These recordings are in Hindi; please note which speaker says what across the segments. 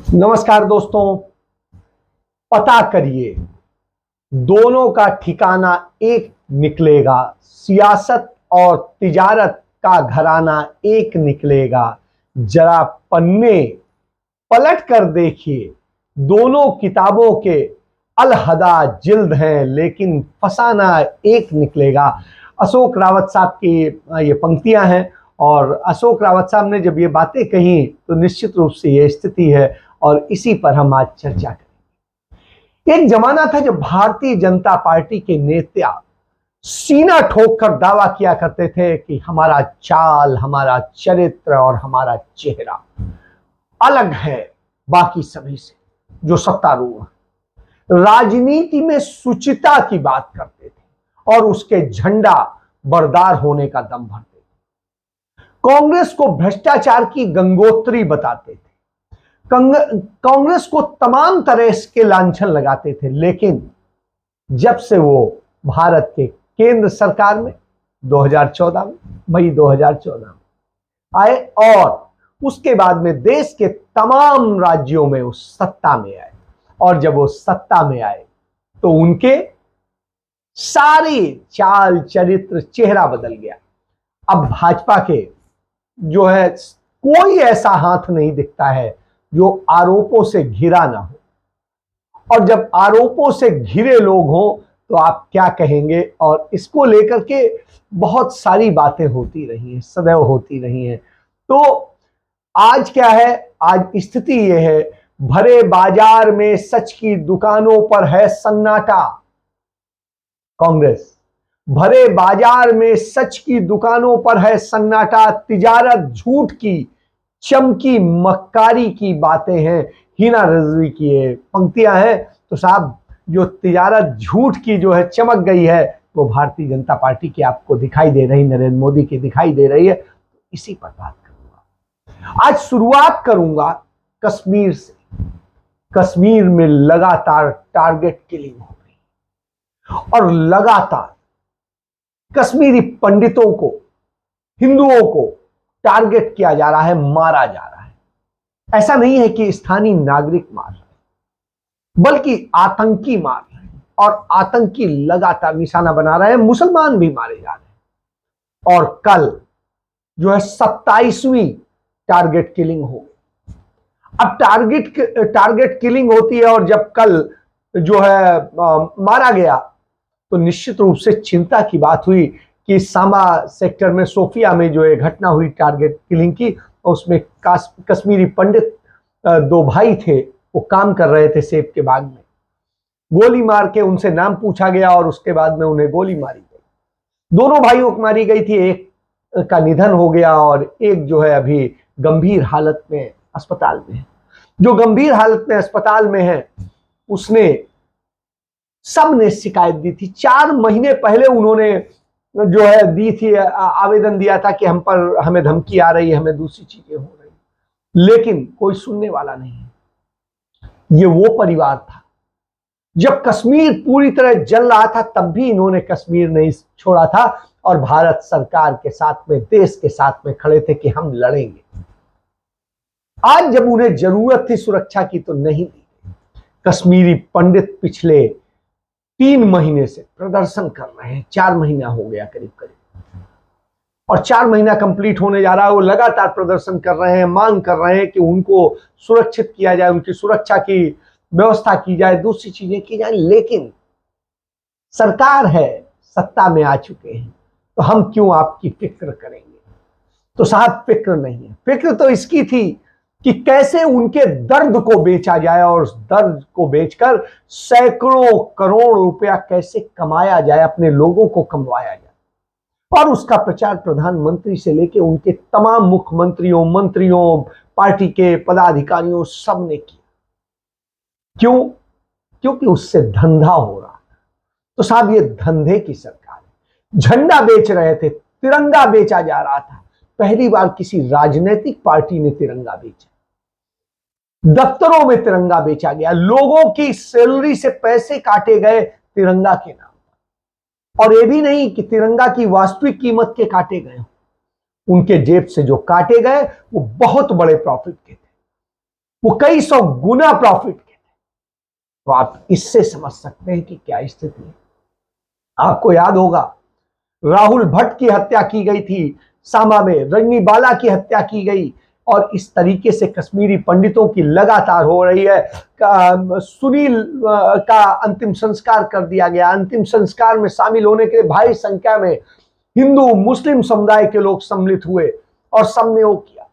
Speaker 1: नमस्कार दोस्तों, पता करिए दोनों का ठिकाना एक निकलेगा। सियासत और तिजारत का घराना एक निकलेगा। जरा पन्ने पलट कर देखिए, दोनों किताबों के अलहदा जिल्द हैं, लेकिन फसाना एक निकलेगा। अशोक रावत साहब की ये पंक्तियां हैं और अशोक रावत साहब ने जब ये बातें कही तो निश्चित रूप से ये स्थिति है और इसी पर हम आज चर्चा करें। एक जमाना था जब भारतीय जनता पार्टी के नेता सीना ठोक कर दावा किया करते थे कि हमारा चाल, हमारा चरित्र और हमारा चेहरा अलग है बाकी सभी से जो सत्तारूढ़। राजनीति में शुचिता की बात करते थे और उसके झंडा बरदार होने का दम भरते थे। कांग्रेस को भ्रष्टाचार की गंगोत्री बताते थे। कांग्रेस को तमाम तरह के लांछन लगाते थे, लेकिन जब से वो भारत के केंद्र सरकार में 2014 में मई 2014 में आए और उसके बाद में देश के तमाम राज्यों में वो सत्ता में आए और जब वो सत्ता में आए तो उनके सारी चाल चरित्र चेहरा बदल गया। अब भाजपा के जो है कोई ऐसा हाथ नहीं दिखता है जो आरोपों से घिरा ना हो, और जब आरोपों से घिरे लोग हों तो आप क्या कहेंगे। और इसको लेकर के बहुत सारी बातें होती रही हैं, सदैव होती रही हैं। तो आज क्या है, आज स्थिति यह है, भरे बाजार में सच की दुकानों पर है सन्नाटा। कांग्रेस भरे बाजार में सच की दुकानों पर है सन्नाटा। तिजारत झूठ की चमकी मक्कारी की बातें हैं। हिना रजवी की ये पंक्तियां हैं। तो साहब, जो तिजारत झूठ की जो है चमक गई है वो भारतीय जनता पार्टी की आपको दिखाई दे रही, नरेंद्र मोदी की दिखाई दे रही है। इसी पर बात करूंगा। आज शुरुआत करूंगा कश्मीर से। कश्मीर में लगातार टारगेट किलिंग हो रही और लगातार कश्मीरी पंडितों को, हिंदुओं को टारगेट किया जा रहा है, मारा जा रहा है। ऐसा नहीं है कि स्थानीय नागरिक मार रहे हैं, बल्कि आतंकी मार रहे हैं और आतंकी लगातार निशाना बना रहे हैं। मुसलमान भी मारे जा रहे हैं और कल जो है 27वीं टारगेट किलिंग हो गई। अब टारगेट किलिंग होती है और जब कल जो है मारा गया तो निश्चित रूप से चिंता की बात हुई कि सामा सेक्टर में, सोफिया में जो एक घटना हुई टारगेट किलिंग की, उसमें कश्मीरी पंडित दो भाई थे, वो काम कर रहे थे सेब के बाग में। गोली मार के उनसे नाम पूछा गया और उसके बाद में उन्हें गोली मारी गई। दोनों भाइयों को मारी गई थी। एक का निधन हो गया और एक जो है अभी गंभीर हालत में अस्पताल में है। जो गंभीर हालत में अस्पताल में है उसने सबने शिकायत दी थी। 4 महीने पहले उन्होंने जो है दी थी, आवेदन दिया था कि हमें धमकी आ रही है, हमें दूसरी चीजें हो रही, लेकिन कोई सुनने वाला नहीं है। ये वो परिवार था जब कश्मीर पूरी तरह जल रहा था, तब भी इन्होंने कश्मीर नहीं छोड़ा था और भारत सरकार के साथ में, देश के साथ में खड़े थे कि हम लड़ेंगे। आज जब उन्हें जरूरत थी सुरक्षा की तो नहीं दी। कश्मीरी पंडित पिछले 3 महीने से प्रदर्शन कर रहे हैं। 4 महीना हो गया करीब करीब, और 4 महीना कंप्लीट होने जा रहा है। वो लगातार प्रदर्शन कर रहे हैं, मांग कर रहे हैं कि उनको सुरक्षित किया जाए, उनकी सुरक्षा की व्यवस्था की जाए, दूसरी चीजें की जाए। लेकिन सरकार है, सत्ता में आ चुके हैं, तो हम क्यों आपकी फिक्र करेंगे। तो साहब, फिक्र नहीं है। फिक्र तो इसकी थी कि कैसे उनके दर्द को बेचा जाए और उस दर्द को बेचकर सैकड़ों करोड़ रुपया कैसे कमाया जाए, अपने लोगों को कमवाया जाए। और उसका प्रचार प्रधानमंत्री से लेकर उनके तमाम मुख्यमंत्रियों, मंत्रियों, पार्टी के पदाधिकारियों सब ने किया। क्यों? क्योंकि उससे धंधा हो रहा था। तो साहब, ये धंधे की सरकार है। झंडा बेच रहे थे, तिरंगा बेचा जा रहा था। पहली बार किसी राजनीतिक पार्टी ने तिरंगा बेचा। दफ्तरों में तिरंगा बेचा गया, लोगों की सैलरी से पैसे काटे गए तिरंगा के नाम पर। और यह भी नहीं कि तिरंगा की वास्तविक कीमत के काटे गए, उनके जेब से जो काटे गए वो बहुत बड़े प्रॉफिट के थे। वो कई सौ गुना प्रॉफिट के थे। तो आप इससे समझ सकते हैं कि क्या स्थिति है। आपको याद होगा राहुल भट्ट की हत्या की गई थी सामा में, रजनी बाला की हत्या की गई, और इस तरीके से कश्मीरी पंडितों की लगातार हो रही है। सुनील का अंतिम संस्कार कर दिया गया। अंतिम संस्कार में शामिल होने के लिए भारी संख्या में हिंदू मुस्लिम समुदाय के लोग सम्मिलित हुए और सबने वो किया,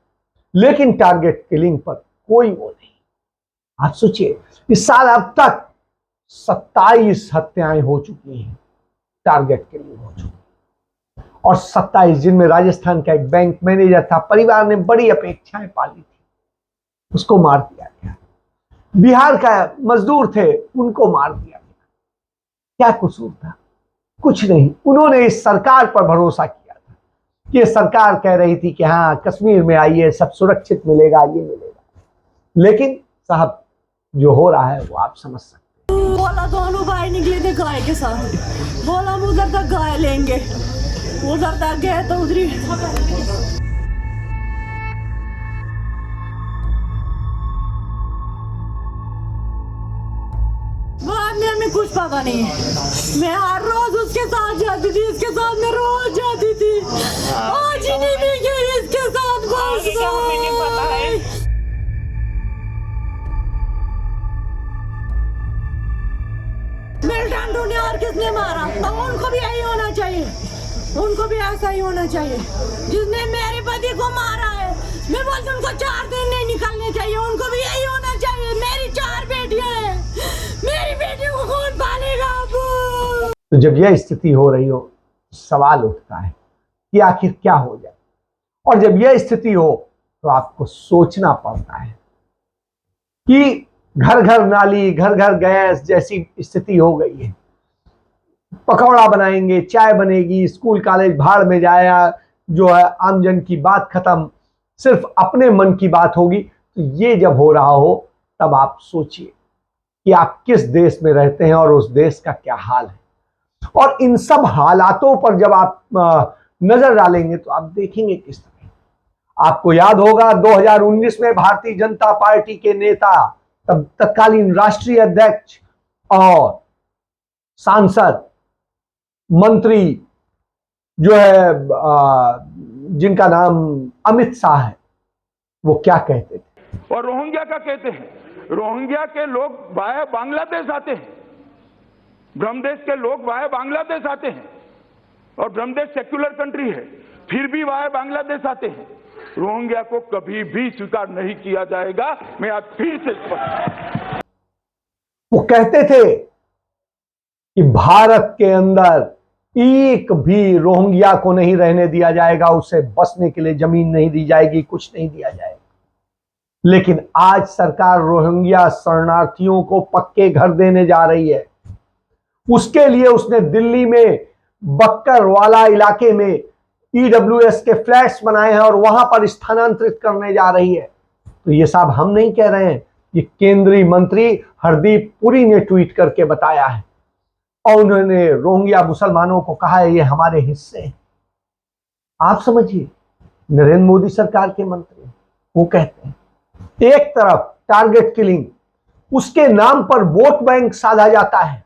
Speaker 1: लेकिन टारगेट किलिंग पर कोई वो नहीं। आप सोचिए, इस साल अब तक 27 हत्याएं हो चुकी हैं, टारगेट किलिंग हो चुकी, और 27 जिनमें राजस्थान का एक बैंक मैनेजर था, परिवार ने बड़ी अपेक्षाएं पाली थी, उसको मार दिया गया। बिहार का मजदूर थे, उनको मार दिया गया। क्या कसूर था? कुछ नहीं। उन्होंने इस सरकार पर भरोसा किया था कि ये सरकार कह रही थी कि हाँ कश्मीर में आइए, सब सुरक्षित मिलेगा, ये मिलेगा। लेकिन साहब जो हो रहा है वो आप समझ सकते हैं।
Speaker 2: बोला दोनों भाई निकले थे गाय के साथ, बोला हम उधर तक गाय लेंगे, उधर तक गए तो उधरी बाद में हमें कुछ पता नहीं। मैं हर रोज उसके साथ जाती थी, इसके साथ मैं रोज जाती थी। आज ही नहीं भी गई इसके साथ, बस हमें नहीं पता है। मिल्टन ने और किसने मारा? तो उनको भी यही होना चाहिए, उनको भी ऐसा ही होना चाहिए। जिसने मेरे पति को मारा है, मैं बोलती हूँ उनको 4 दिन नहीं निकलने चाहिए, उनको भी यही होना चाहिए। मेरी 4 बेटियां हैं, मेरी बेटियों को कौन पालेगा अब?
Speaker 1: तो जब यह स्थिति हो रही हो, सवाल उठता है कि आखिर क्या हो जाए। और जब यह स्थिति हो तो आपको सोचना पड़ता है कि घर घर नाली, घर घर गैस जैसी स्थिति हो गई है। पकौड़ा बनाएंगे, चाय बनेगी, स्कूल कॉलेज भाड़ में जाया, जो है आमजन की बात खत्म, सिर्फ अपने मन की बात होगी। तो ये जब हो रहा हो तब आप सोचिए कि आप किस देश में रहते हैं और उस देश का क्या हाल है। और इन सब हालातों पर जब आप नजर डालेंगे तो आप देखेंगे किस तरह। आपको याद होगा 2019 में भारतीय जनता पार्टी के नेता, तब तत्कालीन राष्ट्रीय अध्यक्ष और सांसद, मंत्री जो है जिनका नाम अमित शाह है, वो क्या कहते थे?
Speaker 3: और रोहिंग्या का कहते हैं, रोहिंग्या के लोग वाया बांग्लादेश आते हैं, ब्रह्मदेश के लोग वाया बांग्लादेश आते हैं, और ब्रह्मदेश सेक्युलर कंट्री है, फिर भी वाया बांग्लादेश आते हैं। रोहिंग्या को कभी भी स्वीकार नहीं किया जाएगा। मैं आज फिर से स्पष्ट,
Speaker 1: वो कहते थे कि भारत के अंदर एक भी रोहिंग्या को नहीं रहने दिया जाएगा, उसे बसने के लिए जमीन नहीं दी जाएगी, कुछ नहीं दिया जाएगा। लेकिन आज सरकार रोहिंग्या शरणार्थियों को पक्के घर देने जा रही है। उसके लिए उसने दिल्ली में बक्करवाला इलाके में ईडब्ल्यूएस के फ्लैट्स बनाए हैं और वहां पर स्थानांतरित करने जा रही है। तो ये साहब हम नहीं कह रहे हैं, ये केंद्रीय मंत्री हरदीप पुरी ने ट्वीट करके बताया है, और उन्होंने रोहिंग्या मुसलमानों को कहा है ये हमारे हिस्से हैं। आप समझिए, नरेंद्र मोदी सरकार के मंत्री वो कहते हैं एक तरफ टारगेट किलिंग, उसके नाम पर वोट बैंक साधा जाता है,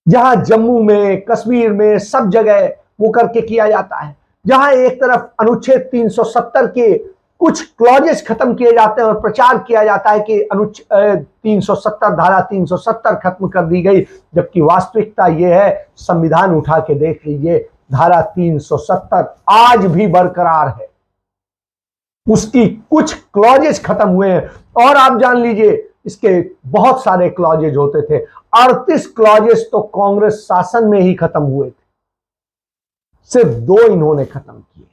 Speaker 1: जहां जम्मू में, कश्मीर में, सब जगह वो करके किया जाता है। जहां एक तरफ अनुच्छेद 370 के कुछ क्लॉजेस खत्म किए जाते हैं और प्रचार किया जाता है कि अनुच्छेद 370 धारा 370 खत्म कर दी गई, जबकि वास्तविकता यह है, संविधान उठा के देख लीजिए, धारा 370 आज भी बरकरार है। उसकी कुछ क्लॉजेस खत्म हुए हैं, और आप जान लीजिए इसके बहुत सारे क्लॉजेज होते थे। 38 क्लॉजेस तो कांग्रेस शासन में ही खत्म हुए थे, सिर्फ 2 इन्होंने खत्म किए।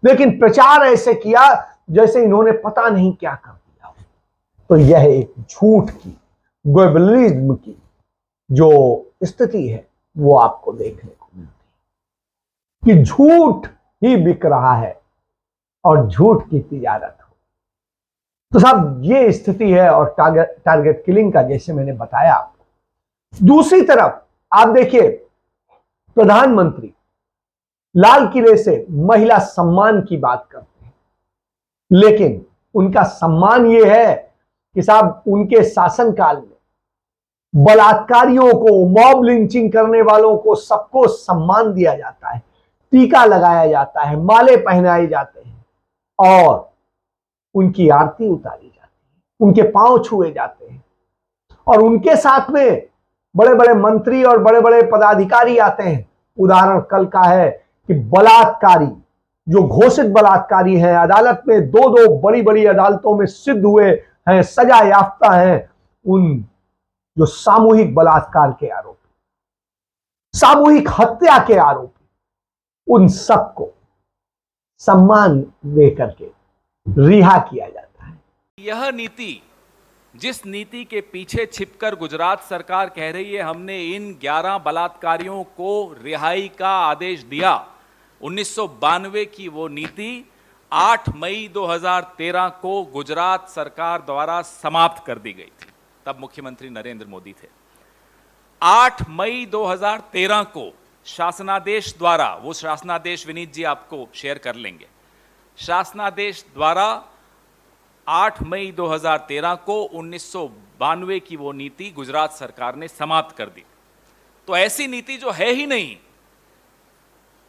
Speaker 1: लेकिन प्रचार ऐसे किया जैसे इन्होंने पता नहीं क्या कर दिया। तो यह एक झूठ की, ग्लोबलिज्म की जो स्थिति है वो आपको देखने को मिलती है कि झूठ ही बिक रहा है और झूठ की तिजारत हो। तो साहब ये स्थिति है, और टारगेट किलिंग का जैसे मैंने बताया आपको। दूसरी तरफ आप देखिए, प्रधानमंत्री लाल किले से महिला सम्मान की बात करते हैं, लेकिन उनका सम्मान ये है कि साहब उनके शासनकाल में बलात्कारियों को, मॉब लिंचिंग करने वालों को, सबको सम्मान दिया जाता है, टीका लगाया जाता है, माले पहनाए जाते हैं और उनकी आरती उतारी जाती है, उनके पांव छुए जाते हैं और उनके साथ में बड़े बड़े मंत्री और बड़े बड़े पदाधिकारी आते हैं। उदाहरण कल का है कि बलात्कारी, जो घोषित बलात्कारी हैं, अदालत में दो दो बड़ी बड़ी अदालतों में सिद्ध हुए हैं, सजा याफ्ता हैं, उन जो सामूहिक बलात्कार के आरोपी, सामूहिक हत्या के आरोपी, उन सबको सम्मान दे करके रिहा किया जाता है।
Speaker 4: यह नीति, जिस नीति के पीछे छिपकर गुजरात सरकार कह रही है हमने इन 11 बलात्कारियों को रिहाई का आदेश दिया, 1992 की वो नीति 8 मई 2013 को गुजरात सरकार द्वारा समाप्त कर दी गई थी। तब मुख्यमंत्री नरेंद्र मोदी थे। 8 मई 2013 को शासनादेश द्वारा, वो शासनादेश विनीत जी आपको शेयर कर लेंगे, शासनादेश द्वारा 8 मई 2013 को 1992 की वो नीति गुजरात सरकार ने समाप्त कर दी। तो ऐसी नीति जो है ही नहीं,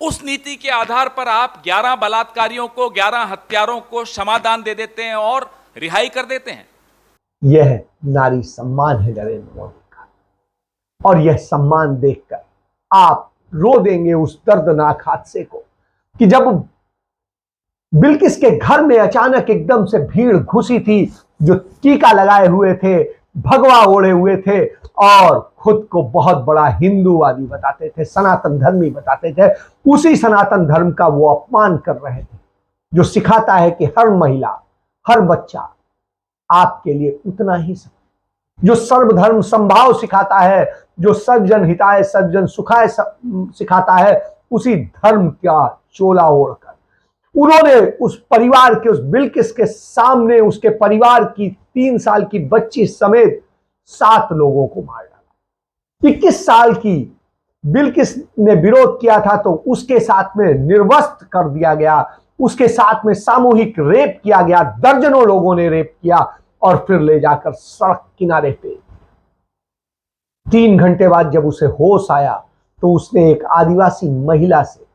Speaker 4: उस नीति के आधार पर आप 11 बलात्कारियों को, 11 हत्यारों को क्षमादान दे देते हैं और रिहाई कर देते हैं।
Speaker 1: यह नारी सम्मान है नरेंद्र मोदी का, और यह सम्मान देखकर आप रो देंगे उस दर्दनाक हादसे को कि जब बिल्किस के घर में अचानक एकदम से भीड़ घुसी थी, जो टीका लगाए हुए थे, भगवा ओढ़े हुए थे और खुद को बहुत बड़ा हिंदूवादी बताते थे, सनातन धर्मी बताते थे। उसी सनातन धर्म का वो अपमान कर रहे थे जो सिखाता है कि हर महिला, हर बच्चा आपके लिए उतना ही सब, जो सर्वधर्म संभाव सिखाता है, जो सर्वजन हिताय सर्वजन सुखाय सिखाता है, उसी धर्म का चोला ओढ़कर उन्होंने उस परिवार के, उस बिल्किस के सामने उसके परिवार की 3 साल की बच्ची समेत 7 लोगों को मार डाला। 21 साल की बिल्किस ने विरोध किया था तो उसके साथ में निर्वस्त्र कर दिया गया, उसके साथ में सामूहिक रेप किया गया, दर्जनों लोगों ने रेप किया और फिर ले जाकर सड़क किनारे पे 3 घंटे बाद जब उसे होश आया तो उसने एक आदिवासी महिला से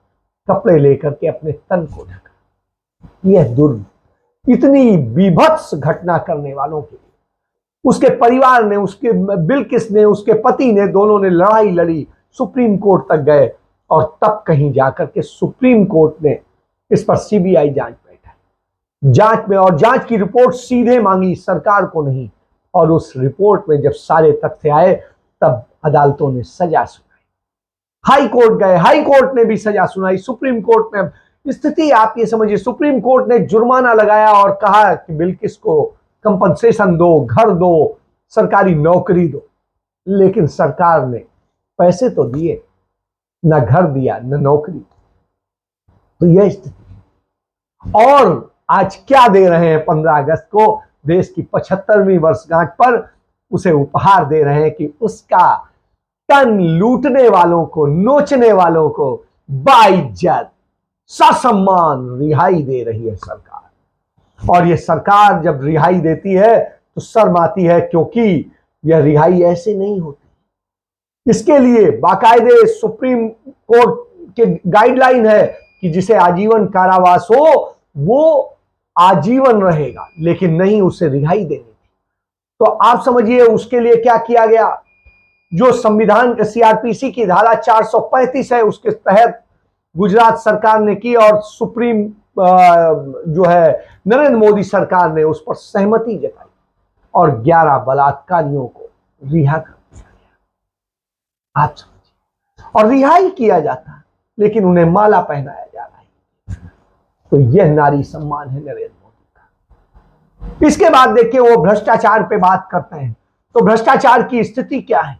Speaker 1: कपड़े लेकर के अपने तन को ढका। यह इतनी बीभत्स घटना करने वालों के लिए उसके परिवार ने, उसके बिल्किस ने, उसके पति ने, दोनों ने लड़ाई लड़ी, सुप्रीम कोर्ट तक गए और तब कहीं जाकर के सुप्रीम कोर्ट ने इस पर सीबीआई जांच बैठाई। जांच में, और जांच की रिपोर्ट सीधे मांगी, सरकार को नहीं, और उस रिपोर्ट में जब सारे तथ्य आए तब अदालतों ने सजा सुनाई। हाई कोर्ट गए, हाई कोर्ट ने भी सजा सुनाई, सुप्रीम कोर्ट ने। स्थिति आप ये समझिए, सुप्रीम कोर्ट ने जुर्माना लगाया और कहा कि बिल्किस को कंपनसेशन दो, घर दो, सरकारी नौकरी दो, लेकिन सरकार ने पैसे तो दिए, न घर दिया न नौकरी। तो यह स्थिति। और आज क्या दे रहे हैं? 15 अगस्त को देश की 75वीं वर्षगांठ पर उसे उपहार दे रहे हैं कि उसका तन लूटने वालों को, नोचने वालों को बाइज्जत ससम्मान रिहाई दे रही है सरकार। और यह सरकार जब रिहाई देती है तो शर्म आती है, क्योंकि यह रिहाई ऐसे नहीं होती। इसके लिए बाकायदे सुप्रीम कोर्ट के गाइडलाइन है कि जिसे आजीवन कारावास हो वो आजीवन रहेगा, लेकिन नहीं उसे रिहाई देनी थी। तो आप समझिए उसके लिए क्या किया गया। जो संविधान सीआरपीसी की धारा 435 है उसके तहत गुजरात सरकार ने की और सुप्रीम जो है नरेंद्र मोदी सरकार ने उस पर सहमति जताई और 11 बलात्कारियों को रिहा कर दिया गया। आप समझिए, और रिहाई किया जाता लेकिन उन्हें माला पहनाया जा रहा है। तो यह नारी सम्मान है नरेंद्र मोदी का। इसके बाद देखिए वो भ्रष्टाचार पे बात करते हैं। तो भ्रष्टाचार की स्थिति क्या है?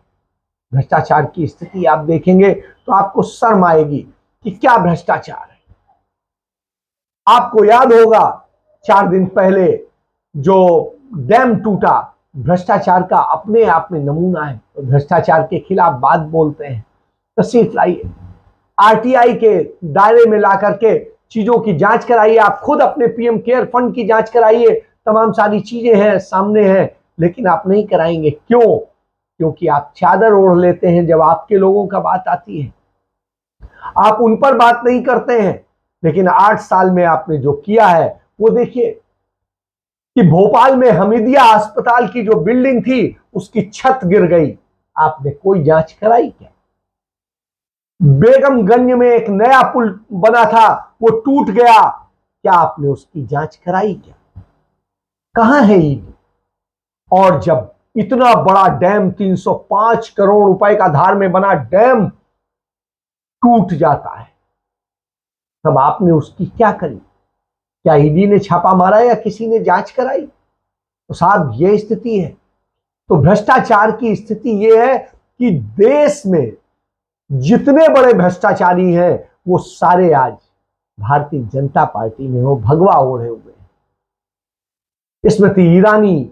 Speaker 1: भ्रष्टाचार की स्थिति आप देखेंगे तो आपको शर्म आएगी कि क्या भ्रष्टाचार है। आपको याद होगा 4 दिन पहले जो डैम टूटा, भ्रष्टाचार का अपने आप में नमूना है। तो भ्रष्टाचार के खिलाफ बात बोलते हैं, तशरीफ लाइए, आरटीआई के दायरे में ला करके चीजों की जांच कराइए। आप खुद अपने पीएम केयर फंड की जांच कराइए, तमाम सारी चीजें हैं, सामने हैं, लेकिन आप नहीं कराएंगे। क्यों? क्योंकि आप चादर ओढ़ लेते हैं जब आपके लोगों का बात आती है। आप उन पर बात नहीं करते हैं। लेकिन 8 साल में आपने जो किया है वो देखिए कि भोपाल में हमीदिया अस्पताल की जो बिल्डिंग थी उसकी छत गिर गई, आपने कोई जांच कराई क्या? बेगमगंज में एक नया पुल बना था, वो टूट गया, क्या आपने उसकी जांच कराई क्या? कहां है ईडी? और जब इतना बड़ा डैम 305 करोड़ रुपए का धार में बना डैम टूट जाता है, तब आपने उसकी क्या करी? क्या ईडी ने छापा मारा या किसी ने जांच कराई? तो साहब ये स्थिति है। तो भ्रष्टाचार की स्थिति ये है कि देश में जितने बड़े भ्रष्टाचारी हैं वो सारे आज भारतीय जनता पार्टी में हो, भगवा ओढ़े हुए हैं। स्मृति ईरानी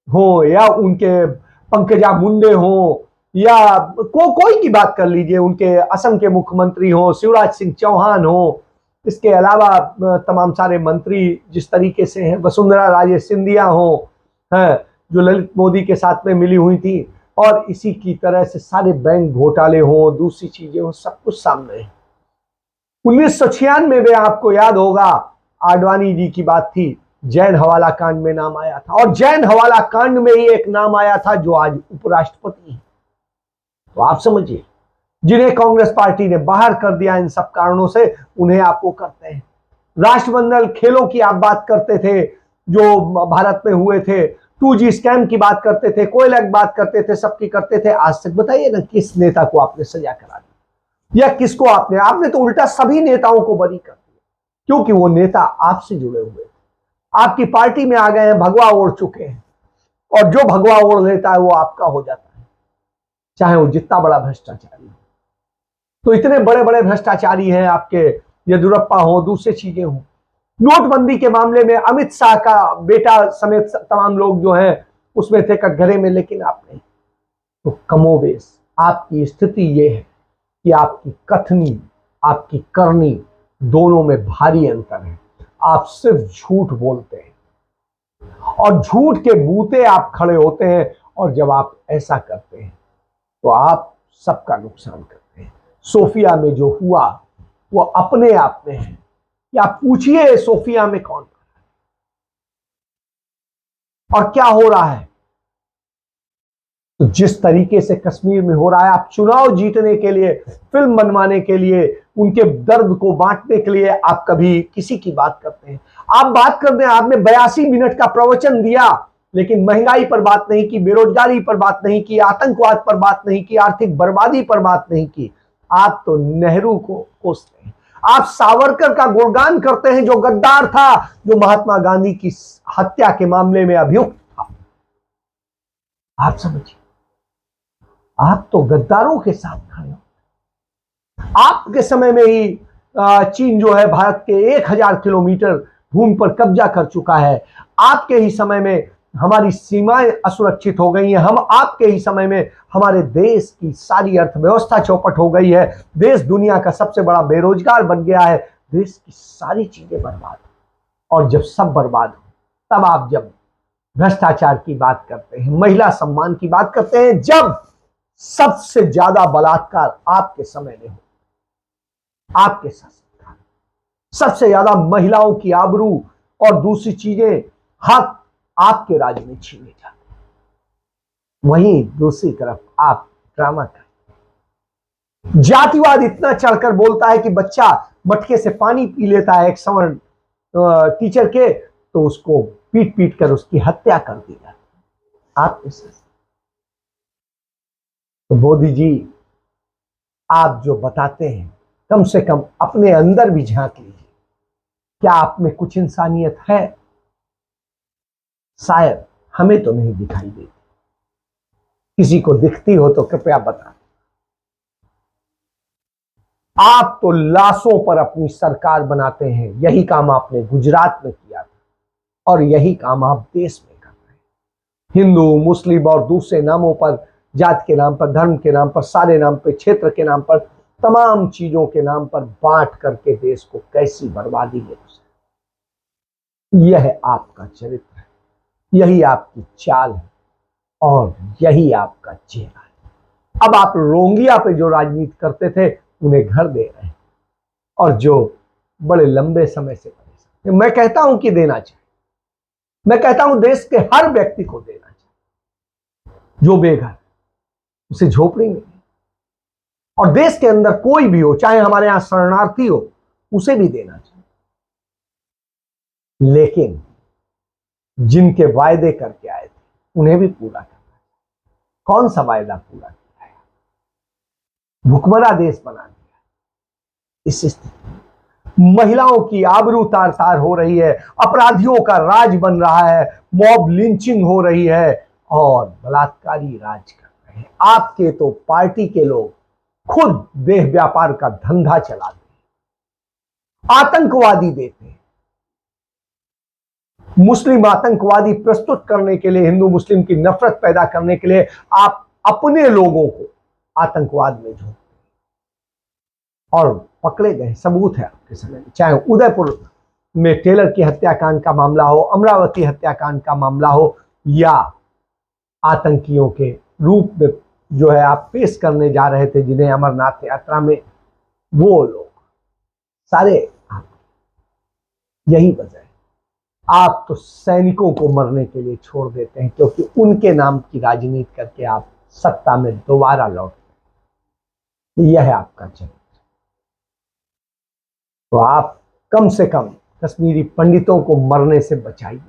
Speaker 1: हो या उनके पंकजा मुंडे हो या कोई की बात कर लीजिए, उनके असम के मुख्यमंत्री हो, शिवराज सिंह चौहान हो, इसके अलावा तमाम सारे मंत्री जिस तरीके से हैं, वसुंधरा राजे सिंधिया हो, हैं जो ललित मोदी के साथ में मिली हुई थी, और इसी की तरह से सारे बैंक घोटाले हो, दूसरी चीजें हो, सब कुछ सामने है। 1996 में आपको याद होगा आडवाणी जी की बात थी, जैन हवाला कांड में नाम आया था, और जैन हवाला कांड में ही एक नाम आया था जो आज उपराष्ट्रपति है। तो आप समझिए, जिन्हें कांग्रेस पार्टी ने बाहर कर दिया इन सब कारणों से, उन्हें आप वो करते हैं। राष्ट्रमंडल खेलों की आप बात करते थे जो भारत में हुए थे, 2G स्कैम की बात करते थे, कोयला की बात करते थे, सबकी करते थे। आज तक बताइए ना किस नेता को आपने सजा करा दी या किसको आपने तो उल्टा सभी नेताओं को बरी कर दिया, क्योंकि वो नेता आपसे जुड़े हुए थे, आपकी पार्टी में आ गए हैं, भगवा ओढ़ चुके हैं, और जो भगवा ओढ़ लेता है वो आपका हो जाता है, चाहे वो जितना बड़ा भ्रष्टाचारी हो। तो इतने बड़े बड़े भ्रष्टाचारी हैं आपके, येदियुरप्पा हो, दूसरी चीजें हो। नोटबंदी के मामले में अमित शाह का बेटा समेत तमाम लोग जो हैं उसमें थे कटघरे में, लेकिन आप नहीं। तो कमोबेश आपकी स्थिति यह है कि आपकी कथनी, आपकी करनी दोनों में भारी अंतर है। आप सिर्फ झूठ बोलते हैं और झूठ के बूते आप खड़े होते हैं, और जब आप ऐसा करते हैं तो आप सबका नुकसान करते हैं। सोफिया में जो हुआ वो अपने आप में है, या पूछिए सोफिया में कौन और क्या हो रहा है। तो जिस तरीके से कश्मीर में हो रहा है, आप चुनाव जीतने के लिए, फिल्म बनवाने के लिए, उनके दर्द को बांटने के लिए आप कभी किसी की बात करते हैं। आप बात करते हैं, आपने 82 मिनट का प्रवचन दिया, लेकिन महंगाई पर बात नहीं की, बेरोजगारी पर बात नहीं की, आतंकवाद पर बात नहीं की, आर्थिक बर्बादी पर बात नहीं की। आप तो नेहरू को कोसते हैं, आप सावरकर का गुणगान करते हैं जो गद्दार था, जो महात्मा गांधी की हत्या के मामले में अभियुक्त था। आप समझिए, आप तो गद्दारों के साथ खड़े हो। आपके समय में ही चीन जो है भारत के 1000 किलोमीटर भूमि पर कब्जा कर चुका है। आपके ही समय में हमारी सीमाएं असुरक्षित हो गई हैं। हम आपके ही समय में हमारे देश की सारी अर्थव्यवस्था चौपट हो गई है। देश दुनिया का सबसे बड़ा बेरोजगार बन गया है। देश की सारी चीजें बर्बाद। और जब सब बर्बाद हो, तब आप जब भ्रष्टाचार की बात करते हैं, महिला सम्मान की बात करते हैं, जब सबसे ज्यादा बलात्कार आपके समय में हो, आपके शासन, सबसे ज्यादा महिलाओं की आबरू और दूसरी चीजें, हक आपके राज्य में छीने जाते, वहीं दूसरी तरफ आप ड्रामा करते। जातिवाद इतना चढ़कर बोलता है कि बच्चा मटके से पानी पी लेता है एक सवर्ण टीचर के, तो उसको पीट पीट कर उसकी हत्या कर दी जाती है आपके साथ। तो मोदी जी, आप जो बताते हैं, कम से कम अपने अंदर भी झांक लीजिए, क्या आप में कुछ इंसानियत है? शायद हमें तो नहीं दिखाई देती, किसी को दिखती हो तो कृपया बता। आप तो लाशों पर अपनी सरकार बनाते हैं। यही काम आपने गुजरात में किया था, और यही काम आप देश में कर रहे हैं। हिंदू, मुस्लिम और दूसरे नामों पर, जात के नाम पर, धर्म के नाम पर, सारे नाम पर, क्षेत्र के नाम पर, तमाम चीजों के नाम पर बांट करके देश को कैसी बर्बादी में यह आपका चरित्र है, यही आपकी चाल है और यही आपका चेहरा है। अब आप रोंगिया पे जो राजनीति करते थे उन्हें घर दे रहे हैं और जो बड़े लंबे समय से परेशान, मैं कहता हूं कि देना चाहिए, मैं कहता हूं देश के हर व्यक्ति को देना चाहिए। जो बेघर उसे झोपड़ी मिले और देश के अंदर कोई भी हो, चाहे हमारे यहां शरणार्थी हो, उसे भी देना चाहिए। लेकिन जिनके वायदे करके आए थे उन्हें भी पूरा करना है। कौन सा वायदा पूरा किया है? भुखमरा देश बना दिया। इस स्थिति महिलाओं की आबरू तार तार हो रही है, अपराधियों का राज बन रहा है, मॉब लिंचिंग हो रही है और बलात्कारी राज कर रहे हैं। आपके तो पार्टी के लोग खुद देह व्यापार का धंधा चलाते हैं, आतंकवादी देते हैं। मुस्लिम आतंकवादी प्रस्तुत करने के लिए, हिंदू मुस्लिम की नफरत पैदा करने के लिए आप अपने लोगों को आतंकवाद में झोंकते और पकड़े गए। सबूत है आपके सामने, चाहे उदयपुर में टेलर की हत्याकांड का मामला हो, अमरावती हत्याकांड का मामला हो, या आतंकियों के रूप में जो है आप पेश करने जा रहे थे जिन्हें अमरनाथ यात्रा में, वो लोग सारे आप। यही वजह है आप तो सैनिकों को मरने के लिए छोड़ देते हैं, क्योंकि उनके नाम की राजनीति करके आप सत्ता में दोबारा लौटते हैं। यह है आपका चरित्र। तो आप कम से कम कश्मीरी पंडितों को मरने से बचाइए,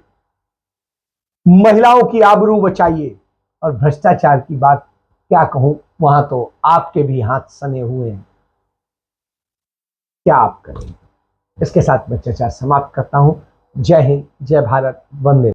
Speaker 1: महिलाओं की आबरू बचाइए, और भ्रष्टाचार की बात क्या कहूं, वहां तो आपके भी हाथ सने हुए हैं। क्या आप करेंगे? इसके साथ मैं चर्चा समाप्त करता हूं। जय हिंद, जय भारत, वंदे।